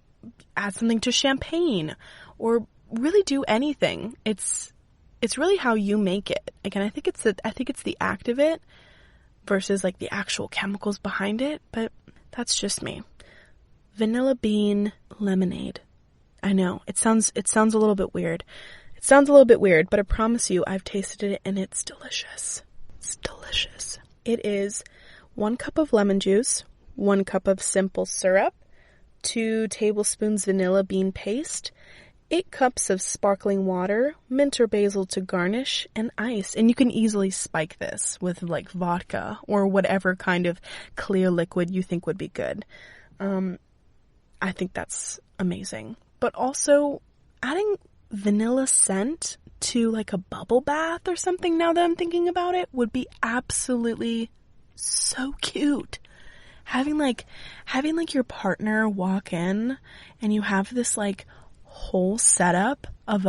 add something to champagne or really do anything. It's really how you make it. Again, I think it's the act of it versus like the actual chemicals behind it, but that's just me. Vanilla bean lemonade. I know it sounds a little bit weird. It sounds a little bit weird, but I promise you I've tasted it and it's delicious. It's delicious. It is 1 cup of lemon juice, 1 cup of simple syrup, 2 tablespoons vanilla bean paste, 8 cups of sparkling water, mint or basil to garnish, and ice. And you can easily spike this with like vodka or whatever kind of clear liquid you think would be good. I think that's amazing. But also adding vanilla scent to like a bubble bath or something, now that I'm thinking about it, would be absolutely so cute. Having your partner walk in and you have this like whole setup of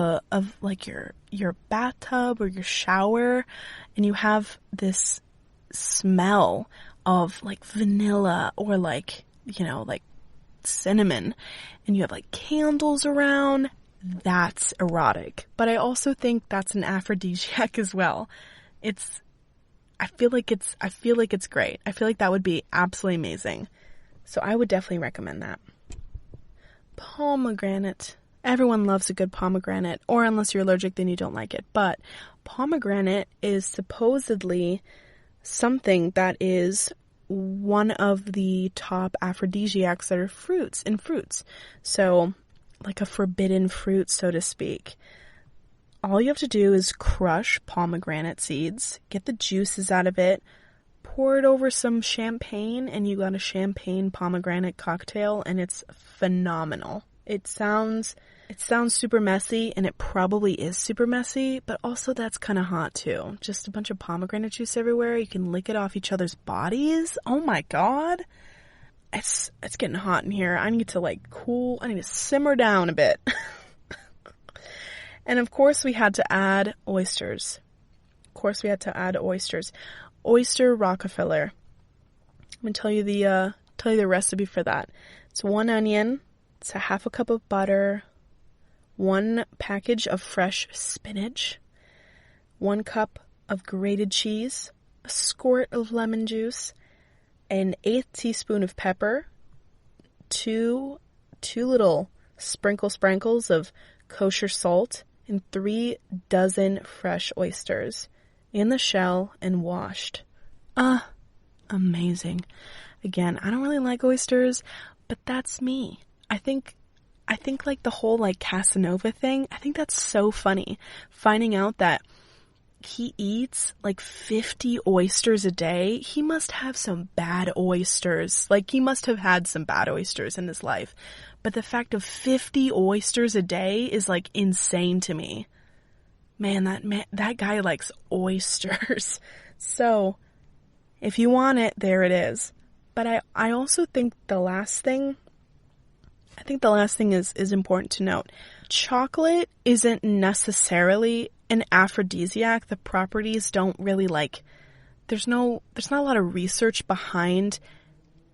your bathtub or your shower, and you have this smell of like vanilla or like cinnamon, and you have like candles around. That's erotic. But I also think that's an aphrodisiac as well. I feel like it's great. I feel like that would be absolutely amazing. So I would definitely recommend that. Pomegranate. Everyone loves a good pomegranate, or unless you're allergic, then you don't like it. But pomegranate is supposedly something that is one of the top aphrodisiacs that are fruits. So like a forbidden fruit, so to speak. All you have to do is crush pomegranate seeds, get the juices out of it, pour it over some champagne, and you got a champagne pomegranate cocktail, and it's phenomenal. It sounds super messy, and it probably is super messy, but also that's kind of hot too. Just a bunch of pomegranate juice everywhere. You can lick it off each other's bodies. Oh my god. It's getting hot in here. I need to simmer down a bit. And of course we had to add oysters. Oyster Rockefeller. I'm going to tell you the recipe for that. It's 1 onion, it's a half a cup of butter, 1 package of fresh spinach, 1 cup of grated cheese, a squirt of lemon juice, an 1/8 teaspoon of pepper, 2 little sprinkles of kosher salt, and 3 dozen fresh oysters in the shell and washed. Amazing. Again, I don't really like oysters, but that's me. I think like the whole like Casanova thing, I think that's so funny. Finding out that he eats like 50 oysters a day. He must have some bad oysters. Like he must have had some bad oysters in his life. But the fact of 50 oysters a day is like insane to me. Man, that guy likes oysters. So if you want it, there it is. But I also think the last thing is important to note. Chocolate isn't necessarily an aphrodisiac, the properties don't really there's not a lot of research behind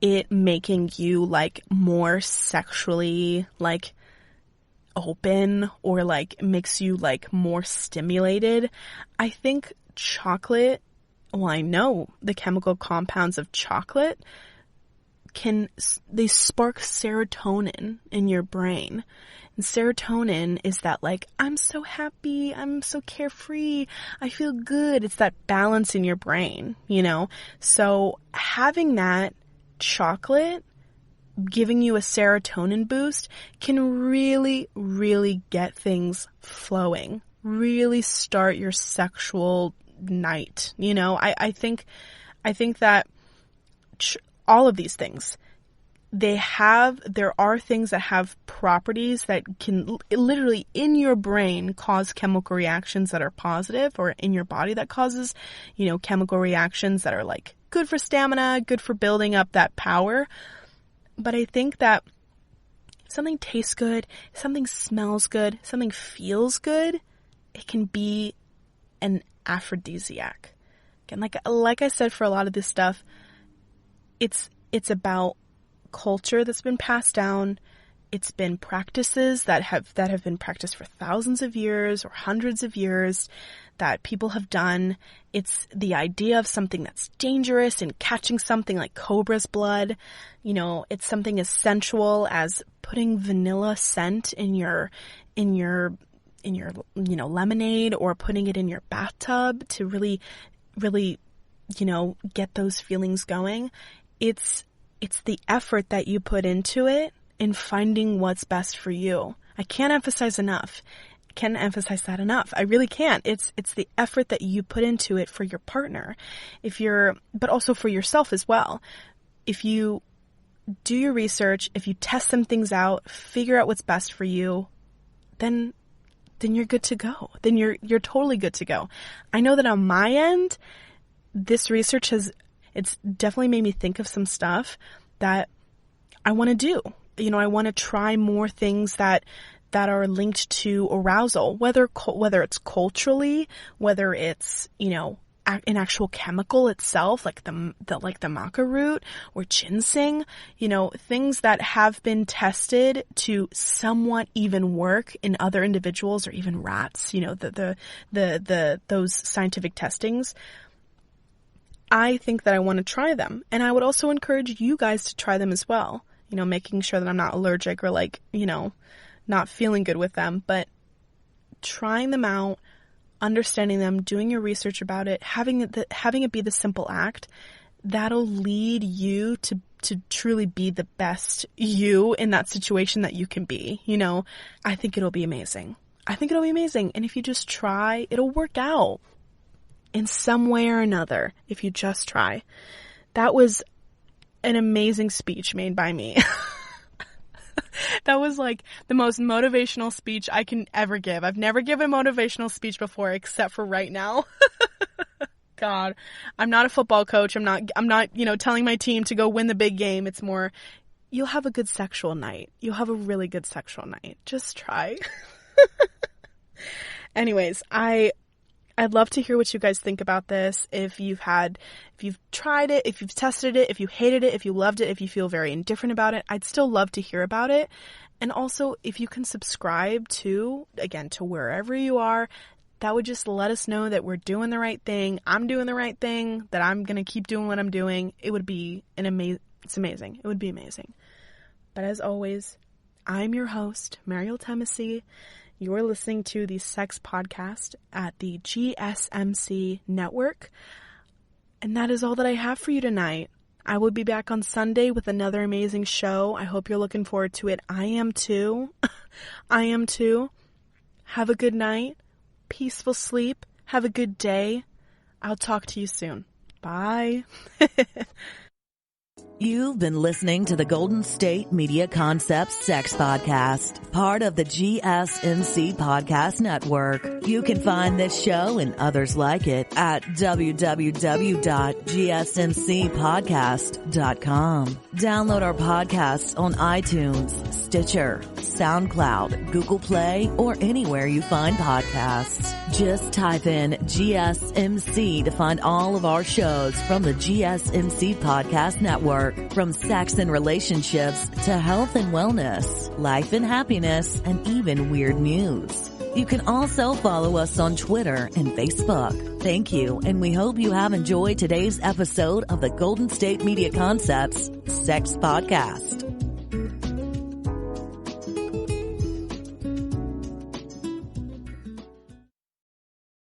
it making you more sexually open or makes you more stimulated. I think chocolate, well, I know the chemical compounds of chocolate they spark serotonin in your brain. And serotonin is that I'm so happy, I'm so carefree, I feel good. It's that balance in your brain, So having that chocolate giving you a serotonin boost can really, really get things flowing, really start your sexual night. I think that all of these things, there are things that have properties that can literally in your brain cause chemical reactions that are positive, or in your body that causes, chemical reactions that are good for stamina, good for building up that power. But I think that if something tastes good, if something smells good, if something feels good, it can be an aphrodisiac. Again, like I said, for a lot of this stuff, it's about culture that's been passed down. It's been practices that have been practiced for thousands of years or hundreds of years that people have done. It's the idea of something that's dangerous and catching something like cobra's blood. It's something as sensual as putting vanilla scent in your lemonade, or putting it in your bathtub to really, really, get those feelings going. It's the effort that you put into it in finding what's best for you. I can't emphasize that enough. I really can't. It's the effort that you put into it for your partner, but also for yourself as well. If you do your research, if you test some things out, figure out what's best for you, then you're good to go. Then you're totally good to go. I know that on my end, this research it's definitely made me think of some stuff that I want to do. I want to try more things that are linked to arousal, whether it's culturally, whether it's, an actual chemical itself, like the maca root or ginseng, things that have been tested to somewhat even work in other individuals or even rats, those scientific testings. I think that I want to try them. And I would also encourage you guys to try them as well. Making sure that I'm not allergic or not feeling good with them, but trying them out, understanding them, doing your research about it, having it be the simple act, that'll lead you to truly be the best you in that situation that you can be. I think it'll be amazing. And if you just try, it'll work out in some way or another if you just try. That was an amazing speech made by me. That was the most motivational speech I can ever give. I've never given a motivational speech before except for right now. God, I'm not a football coach. I'm not, telling my team to go win the big game. It's more, you'll have a good sexual night. You'll have a really good sexual night. Just try. Anyways, I'd love to hear what you guys think about this. If you've tried it, if you've tested it, if you hated it, if you loved it, if you feel very indifferent about it, I'd still love to hear about it. And also, if you can subscribe to wherever you are, that would just let us know that we're doing the right thing. I'm doing the right thing, that I'm going to keep doing what I'm doing. It would be it's amazing. It would be amazing. But as always, I'm your host, Mariel. You're listening to the Sex Podcast at the GSMC network. And that is all that I have for you tonight. I will be back on Sunday with another amazing show. I hope you're looking forward to it. I am too. Have a good night. Peaceful sleep. Have a good day. I'll talk to you soon. Bye. You've been listening to the Golden State Media Concepts Sex Podcast, part of the GSMC Podcast Network. You can find this show and others like it at www.gsmcpodcast.com. Download our podcasts on iTunes, Stitcher, SoundCloud, Google Play, or anywhere you find podcasts. Just type in GSMC to find all of our shows from the GSMC Podcast Network. From sex and relationships to health and wellness, life and happiness, and even weird news. You can also follow us on Twitter and Facebook. Thank you, and we hope you have enjoyed today's episode of the Golden State Media Concepts Sex Podcast.